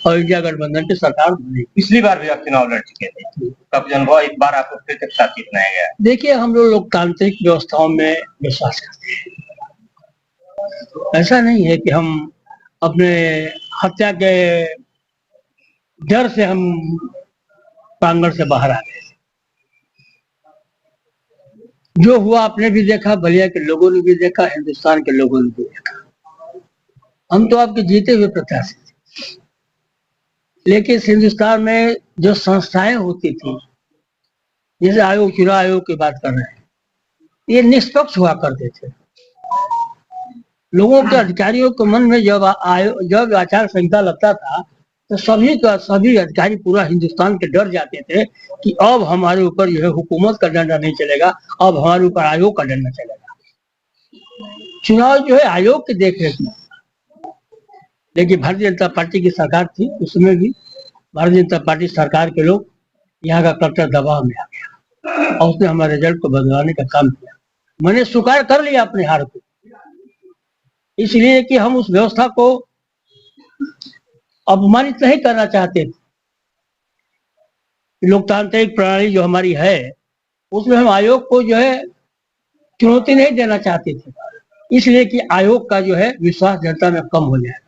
और इंडिया गठबंधन की सरकार बनी। पिछली बार भी आप चुनाव लड़ चुके थे, कब अनुभव इस बार आपको फिर से साथी बनाया गया? देखिए, हम लोग लोकतांत्रिक व्यवस्थाओं में विश्वास करते हैं। ऐसा नहीं है कि हम अपने हत्या के डर से हम प्रांगण से बाहर आ गए। जो हुआ आपने भी देखा, बलिया के लोगों ने भी देखा, हिंदुस्तान के लोगों ने भी देखा। हम तो आपके जीते हुए प्रत्याशी थे, लेकिन इस हिंदुस्तान में जो संस्थाएं होती थी, जैसे आयोग, चुनाव आयोग की बात कर रहे हैं, ये निष्पक्ष हुआ करते थे। लोगों के, अधिकारियों के मन में जब आचार संहिता लगता था, तो सभी अधिकारी पूरा हिंदुस्तान के डर जाते थे कि अब हमारे ऊपर जो है हुकूमत का डंडा नहीं चलेगा, अब हमारे ऊपर आयोग का डंडा चलेगा। चुनाव जो है आयोग के देख रेख में, लेकिन भारतीय जनता पार्टी की सरकार थी, उसमें भी भारतीय जनता पार्टी सरकार के लोग यहाँ का कट्टर दबाव में आ गया और उसने हमारे रिजल्ट को बदलवाने का काम किया। मैंने स्वीकार कर लिया अपने हार को, इसलिए कि हम उस व्यवस्था को अपमानित नहीं करना चाहते थे। लोकतांत्रिक प्रणाली जो हमारी है, उसमें हम आयोग को जो है चुनौती नहीं देना चाहते थे, इसलिए कि आयोग का जो है विश्वास जनता में कम हो जाएगा।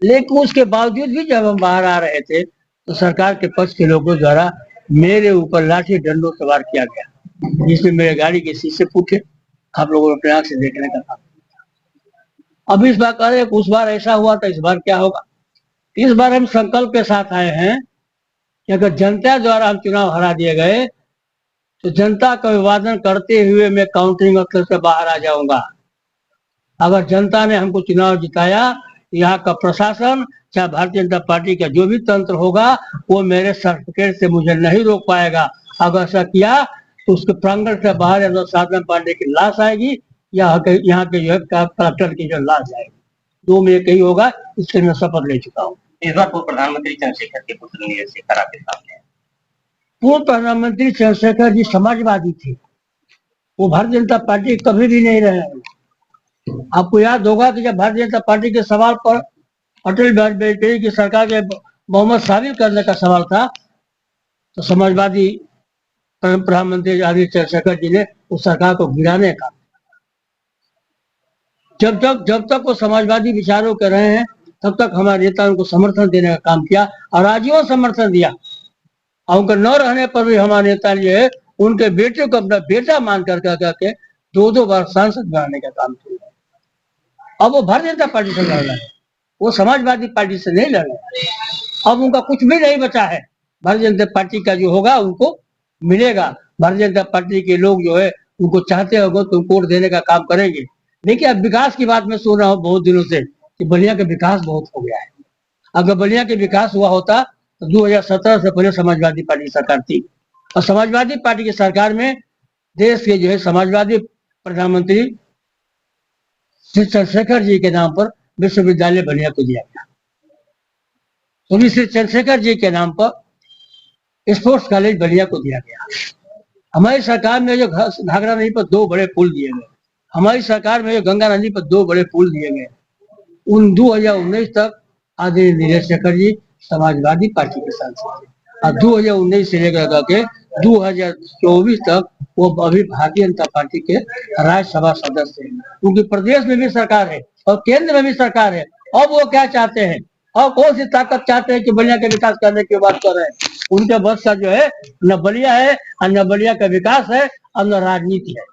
लेकिन उसके बावजूद भी जब हम बाहर आ रहे थे, तो सरकार के पक्ष के लोगों द्वारा मेरे ऊपर लाठी डंडों से वार किया गया, जिसमें मेरे गाड़ी के शीशे फूटे। आप लोगों ने अपने आंख से देखने का काम। अब इस बार कह रहे, उस बार ऐसा हुआ था, इस बार क्या होगा? इस बार हम संकल्प के साथ आए हैं कि अगर जनता द्वारा हम चुनाव हरा दिए गए, तो जनता का अभिवादन करते हुए मैं काउंटिंग अक्सर से बाहर आ जाऊंगा। अगर जनता ने हमको चुनाव जिताया, यहाँ का प्रशासन, चाहे भारतीय जनता पार्टी का जो भी तंत्र होगा, वो मेरे सर्टिफिकेट से मुझे नहीं रोक पाएगा। अगर ऐसा किया तो उसके प्रांगण से बाहर या साधन पांडे की लाश आएगी, या यहाँ के जो है कलेक्टर की जो लाश आएगी, दो में एक ही होगा। इससे मैं शपथ ले चुका हूँ। इस बार पूर्व प्रधानमंत्री चंद्रशेखर के पुत्र नीरज आपके सामने है। पूर्व प्रधानमंत्री चंद्रशेखर जी समाजवादी थे, वो भारतीय जनता पार्टी कभी भी नहीं रहे। आपको याद होगा कि जब भारतीय जनता पार्टी के सवाल पर अटल बिहारी वाजपेयी की सरकार के बहुमत साबित करने का सवाल था, तो समाजवादी प्रधानमंत्री आदि चंद्रशेखर जी ने उस सरकार को गिराने का, जब तक वो समाजवादी विचारों के रहे हैं, तब तक हमारे नेता उनको समर्थन देने का काम किया और आजीवन समर्थन दिया। और उनके न रहने पर भी हमारे नेता जो है उनके बेटे को अपना बेटा मान करके दो बार सांसद बनाने का काम किया। अब वो भारतीय जनता पार्टी से लड़ रहे हैं, वो समाजवादी पार्टी से नहीं लड़ रहे। अब उनका कुछ भी नहीं बचा है। भारतीय जनता पार्टी का जो होगा उनको मिलेगा। भारतीय जनता पार्टी के लोग जो है उनको चाहते होंगे तो उनको वोट देने का काम करेंगे। देखिए, अब विकास की बात मैं सुन रहा हूँ बहुत दिनों से कि बलिया का विकास बहुत हो गया है। अगर बलिया के विकास हुआ होता तो 2017 से पहले समाजवादी पार्टी की सरकार थी, और समाजवादी पार्टी की सरकार में देश के जो है समाजवादी प्रधानमंत्री श्री चंद्रशेखर जी के नाम पर विश्वविद्यालय बलिया को दिया गया। तो श्री चंद्रशेखर जी के नाम पर स्पोर्ट्स कॉलेज बलिया को दिया गया। हमारी सरकार में जो घाघरा नदी पर 2 बड़े पुल दिए गए, हमारी सरकार में जो गंगा नदी पर 2 बड़े पुल दिए गए। उन 2019 तक आदरणीय नीरज शेखर जी समाजवादी पार्टी के सांसद थे, और 2019 से लेकर के 2024 तक वो अभी भारतीय जनता पार्टी के राज्यसभा सदस्य हैं। उनकी प्रदेश में भी सरकार है और केंद्र में भी सरकार है। अब वो क्या चाहते हैं और कौन सी ताकत चाहते हैं कि बलिया का विकास करने की बात कर रहे हैं? उनके बस का जो है न बलिया है और न बलिया का विकास है और न राजनीति है।